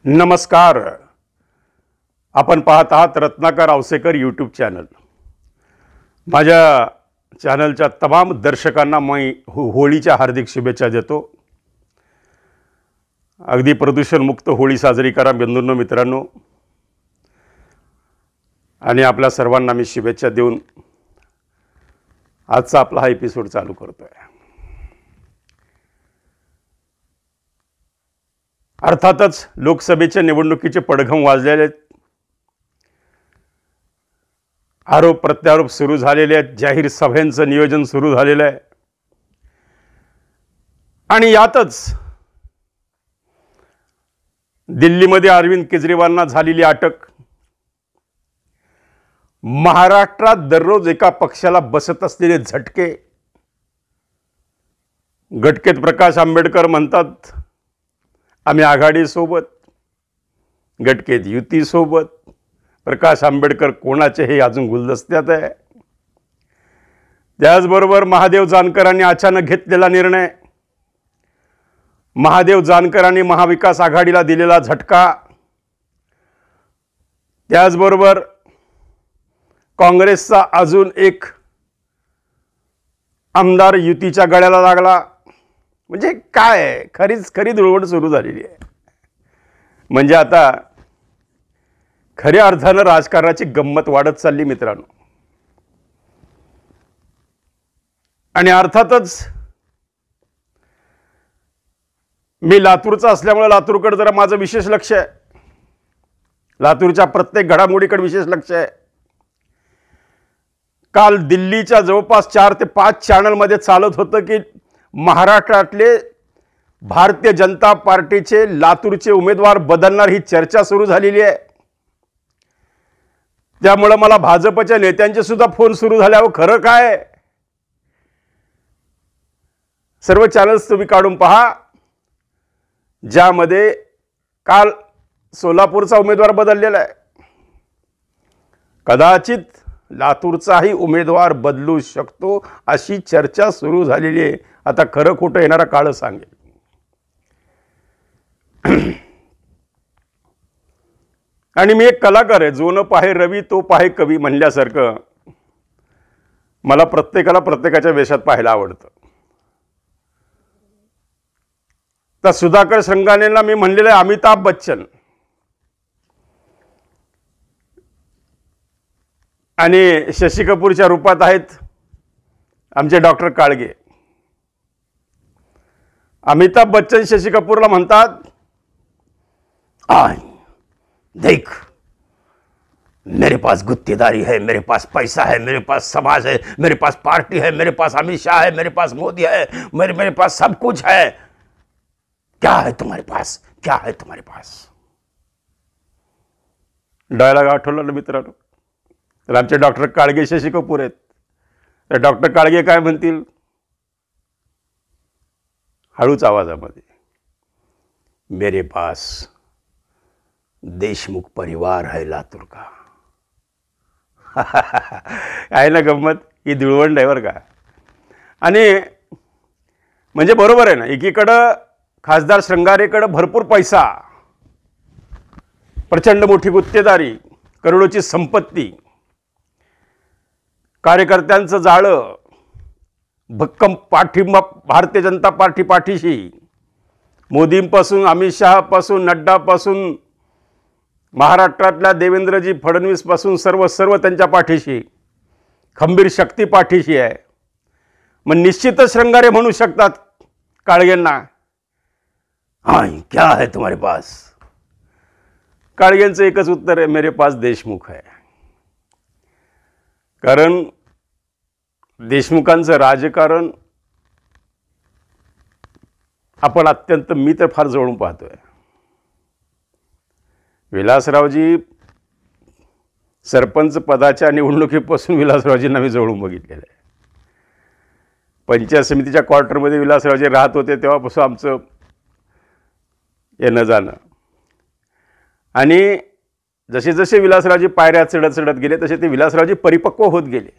नमस्कार. आपण पाहत आहात रत्नाकर आवसेकर यूट्यूब चॅनल. माझ्या चॅनलच्या तमाम दर्शकांना मी होळीच्या हार्दिक शुभेच्छा देतो. अगदी प्रदूषणमुक्त होळी साजरी करा बंधूंनो, मित्रांनो. आणि आपल्या सर्वांना मी शुभेच्छा देऊन आजचा आपला हा एपिसोड चालू करतोय. अर्थातच लोकसभेच्या निवडणुकीचे पडघम वाजलेले आहेत. आरोप प्रत्यारोप सुरू झालेले आहेत. जाहीर सभेंचं नियोजन सुरू झालेलं आहे. आणि यातच दिल्लीमध्ये अरविंद केजरीवालांना झालेली अटक, महाराष्ट्रात दररोज एका पक्षाला बसत असलेले झटके. गटकेत प्रकाश आंबेडकर म्हणतात आम्ही आघाडीसोबत, गटकेत युतीसोबत. प्रकाश आंबेडकर कोणाचे हे अजून गुलदस्त्यात आहे. त्याचबरोबर महादेव जानकरांनी अचानक घेतलेला निर्णय, महादेव जानकरांनी महाविकास आघाडीला दिलेला झटका. त्याचबरोबर काँग्रेसचा अजून एक आमदार युतीच्या गळ्याला लागला. म्हणजे काय खरी धुळवड सुरू झालेली आहे. म्हणजे आता खऱ्या अर्थानं राजकारणाची गंमत वाढत चालली मित्रांनो. आणि अर्थातच मी लातूरचा असल्यामुळे लातूरकडे जरा माझं विशेष लक्ष आहे. लातूरच्या प्रत्येक घडामोडीकडे विशेष लक्ष आहे. काल दिल्लीच्या जवळपास 4 ते 5 चॅनलमध्ये चालत होतं की महाराष्ट्रातले भारतीय जनता पार्टीचे लातूरचे उमेदवार बदलणार ही चर्चा सुरू झालेली आहे. त्यामुळे मला भाजपच्या नेत्यांचे सुद्धा फोन सुरू झाले. अहो खरं काय? सर्व चॅनल्स तुम्ही काढून पहा, ज्यामध्ये काल सोलापूरचा उमेदवार बदललेला आहे. कदाचित लातूरचाही उमेदवार बदलू शकतो अशी चर्चा सुरू झालेली आहे. आता खरं खोटं येणारा काळ सांगेल. आणि मी एक कलाकार आहे. जो न पाहे रवी तो पाहे कवी म्हणल्यासारखं मला प्रत्येकाला प्रत्येकाच्या वेशात पाहायला आवडतं. तर सुधाकर श्रंगानेला मी म्हणलेलं आहे अमिताभ बच्चन, आणि शशी कपूरच्या रूपात आहेत आमचे डॉक्टर काळगे. अमिताभ बच्चन शशी कपूरला म्हणतात, आय देख मेरे पास गुत्तेदारी है, मेरे पास पैसा है, मेरे पास समाज है, मेरे पास पार्टी है, मेरे पास अमित शाह है, मेरे पास मोदी है, मेरे पास सब कुछ है. क्या है तुम्हारे पास? क्या है तुम्हारे पास? डायलॉग आठवला ना मित्रांनो. तर आमचे डॉक्टर काळगे शशी कपूर आहेत. तर डॉक्टर काळगे काय म्हणतील हळूच आवाजामध्ये, मेरे पास देशमुख परिवार है लातूर का. आहे ना गंमत? ही धुळवंड आहे बरं का. आणि म्हणजे बरोबर आहे ना, एकीकडं खासदार श्रंगारेकडं भरपूर पैसा, प्रचंड मोठी गुत्तेदारी, करोडोची संपत्ती, कार्यकर्त्यांचं जाळं, भक्कम पाठिंबा भारतीय जनता पार्टी पाठीशी, मोदींपासून अमित शहापासून नड्डापासून महाराष्ट्रातल्या देवेंद्रजी फडणवीसपासून सर्व त्यांच्या पाठीशी खंबीर शक्ती पाठीशी आहे. मग निश्चितच श्रंगारे म्हणू शकतात काळगेंना, हां क्या है तुम्हारे पास? काळगेंचं एकच उत्तर आहे, मेरे पास देशमुख है. कारण देशमुखांचं राजकारण आपण अत्यंत, मी तर फार जवळून पाहतोय. विलासरावजी सरपंच पदाच्या निवडणुकीपासून विलासरावजींना मी जवळून बघितलेलं आहे. पंचायत समितीच्या क्वार्टरमध्ये विलासरावजी राहत होते तेव्हापासून आमचं येणं जाणं. आणि जसे जसे विलासरावजी पायऱ्या चढत चढत गेले तसे ते विलासरावजी परिपक्व होत गेले.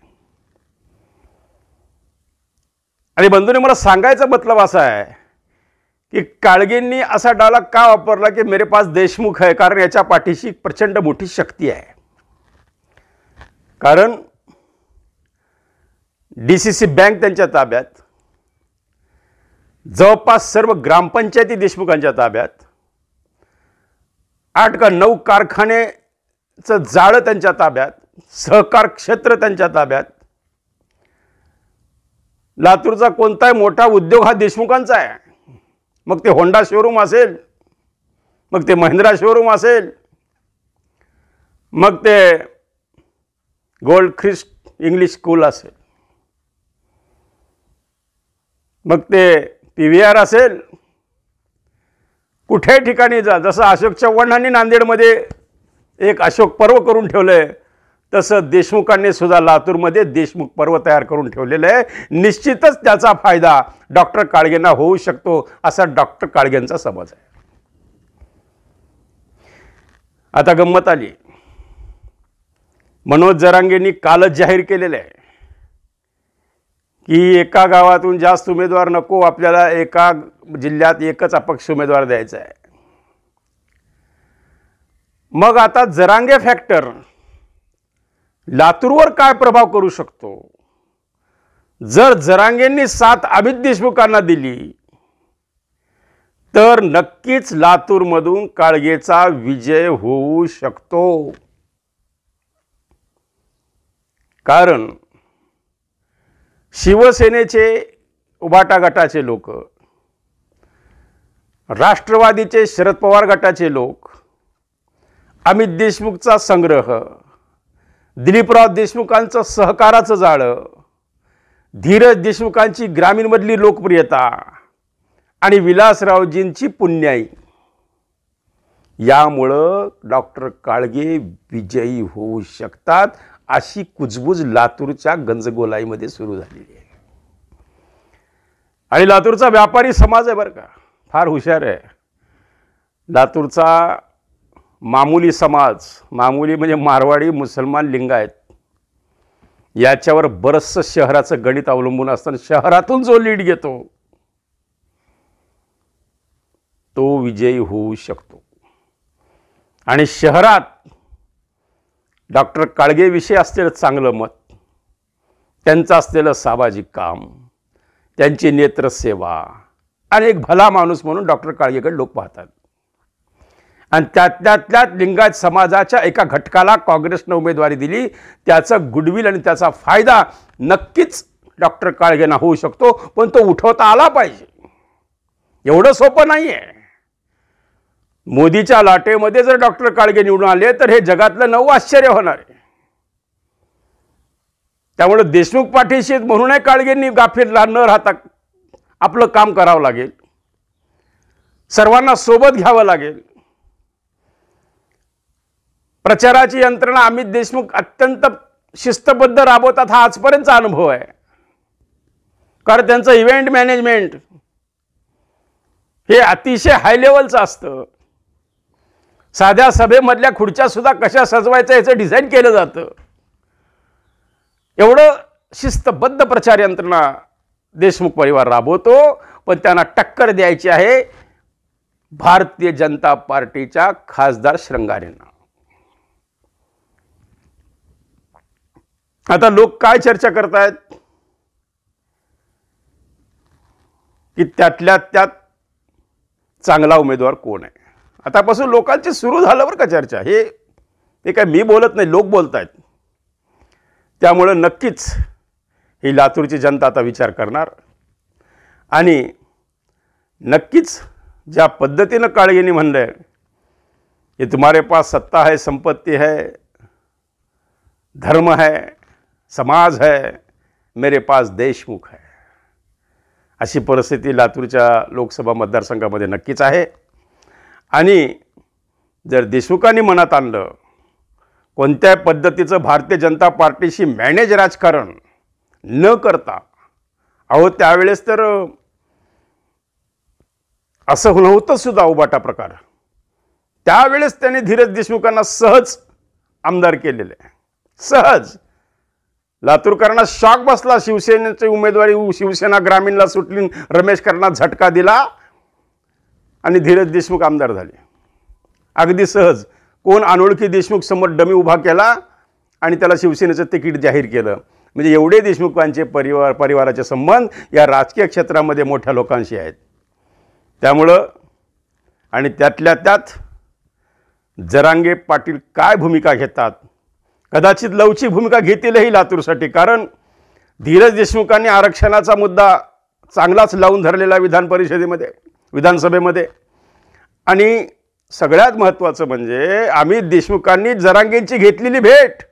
आणि बंधूने मला सांगायचा मतलब असा आहे की काळगेंनी असा डायलॉग का वापरला की मेरे पास देशमुख है, कारण याच्या पाठीशी प्रचंड मोठी शक्ती आहे. कारण DCC बँक त्यांच्या ताब्यात, जवळपास सर्व ग्रामपंचायती देशमुखांच्या ताब्यात, 8 का 9 कारखानेचं जाळं त्यांच्या ताब्यात, सहकार क्षेत्र त्यांच्या ताब्यात. लातूरचा कोणताही मोठा उद्योग हा देशमुखांचा आहे. मग ते होंडा शोरूम असेल, मग ते महिंद्रा शोरूम असेल, मग ते गोल्ड ख्रिस्ट इंग्लिश स्कूल असेल, मग ते PVR असेल, कुठे ठिकाणी जा. जसं अशोक चव्हाणांनी नांदेडमध्ये एक अशोक पर्व करून ठेवलंय, तसं देशमुखांनी सुद्धा लातूरमध्ये देशमुख पर्व तयार करून ठेवलेलं आहे. निश्चितच त्याचा फायदा डॉक्टर काळगेंना होऊ शकतो, असा डॉक्टर काळगेंचा समज आहे. आता गंमत आली, मनोज जरांगेंनी कालच जाहीर केलेलं आहे की एका गावातून जास्त उमेदवार नको, आपल्याला एका जिल्ह्यात एकच अपक्ष उमेदवार द्यायचा आहे. मग आता जरांगे फॅक्टर लातूरवर काय प्रभाव करू शकतो? जर जरांगेंनी साथ अमित देशमुखांना दिली तर नक्कीच लातूरमधून काळगेचा विजय होऊ शकतो. कारण शिवसेनेचे उभाटा गटाचे लोक, राष्ट्रवादीचे शरद पवार गटाचे लोक, अमित देशमुखचा संग्रह, दिलीपराव देशमुखांचं सहकाराचं जाळं, धीरज देशमुखांची ग्रामीणमधली लोकप्रियता आणि विलासरावजींची पुण्याई, यामुळं डॉक्टर काळगे विजयी होऊ शकतात, अशी कुजबूज लातूरच्या गंजगोलाईमध्ये सुरू झालेली आहे. आणि लातूरचा व्यापारी समाज आहे बरं का, फार हुशार आहे. लातूरचा मामुली समाज, मामुली म्हणजे मारवाडी, मुसलमान, लिंगायत, याच्यावर बरंचसं शहराचं गणित अवलंबून असताना शहरातून जो लीड घेतो तो विजयी होऊ शकतो. आणि शहरात डॉक्टर काळगेविषयी असलेलं चांगलं मत, त्यांचं असलेलं सामाजिक काम, त्यांची नेत्रसेवा आणि एक भला माणूस म्हणून डॉक्टर काळगेकडे लोक पाहतात. आणि त्यात लिंगायत समाजाच्या एका घटकाला काँग्रेसनं उमेदवारी दिली, त्याचं गुडविल आणि त्याचा फायदा नक्कीच डॉक्टर काळगेंना होऊ शकतो. पण तो उठवता आला पाहिजे, एवढं सोपं नाही आहे. मोदीच्या लाटेमध्ये जर डॉक्टर काळगे निवडून आले तर हे जगातलं नवं आश्चर्य होणार आहे. त्यामुळे देशमुख पाठीशी म्हणूनही काळगेंनी गाफील न राहता आपलं काम करावं लागेल, सर्वांना सोबत घ्यावं लागेल. प्रचाराची यंत्रणा अमित देशमुख अत्यंत शिस्तबद्ध राबवतात, हा आजपर्यंतचा अनुभव आहे. कारण त्यांचं इव्हेंट मॅनेजमेंट हे अतिशय हाय लेवलचं असतं. साध्या सभेमधल्या खुर्च्या सुद्धा कशा सजवायचं याचं डिझाईन केलं जातं. एवढं शिस्तबद्ध प्रचार यंत्रणा देशमुख परिवार राबवतो. पण त्यांना टक्कर द्यायची आहे भारतीय जनता पार्टीच्या खासदार श्रंगारेंना. आता लोक काय चर्चा करतायत की त्यातल्या त्यात चांगला उमेदवार कोण आहे. आतापासून लोकांची सुरू झालं बरं का चर्चा. हे काय मी बोलत नाही, लोक बोलतायत. त्यामुळे नक्कीच ही लातूरची जनता आता विचार करणार आणि नक्कीच ज्या पद्धतीनं काळगेंनी म्हणलंय की तुम्हारे पास सत्ता है, संपत्ति है, धर्म है, समाज है, मेरे पास देशमुख है, अशी परिस्थिती लातूरच्या लोकसभा मतदारसंघामध्ये नक्कीच आहे. आणि जर देशमुखांनी मनात आणलं कोणत्या पद्धतीचं भारतीय जनता पार्टीशी मॅनेज राजकारण न करता, अहो त्यावेळेस तर असं नव्हतं सुद्धा उबाटा प्रकार, त्यावेळेस त्यांनी धीरज देशमुखांना सहज आमदार केलेले, सहज. लातूरकरांना शॉक बसला. शिवसेनेची उमेदवारी शिवसेना ग्रामीणला सुटली, रमेश करांना झटका दिला आणि धीरज देशमुख आमदार झाले. अगदी सहज. कोण अनोळखी देशमुख समोर डमी उभा केला आणि त्याला शिवसेनेचं तिकीट जाहीर केलं. म्हणजे एवढे देशमुखांचे परिवाराचे संबंध या राजकीय क्षेत्रामध्ये मोठ्या लोकांशी आहेत. त्यामुळं आणि त्यातल्या त्यात जरांगे पाटील काय भूमिका घेतात, कदाचित लवचिक भूमिका घेतीलही लातूरसाठी. कारण धीरज देशमुखांनी आरक्षणाचा मुद्दा चांगलाच लावून धरलेला विधानसभेमध्ये. आणि सगळ्यात महत्त्वाचं म्हणजे अमित देशमुखांनी जरांगेंची घेतलेली भेट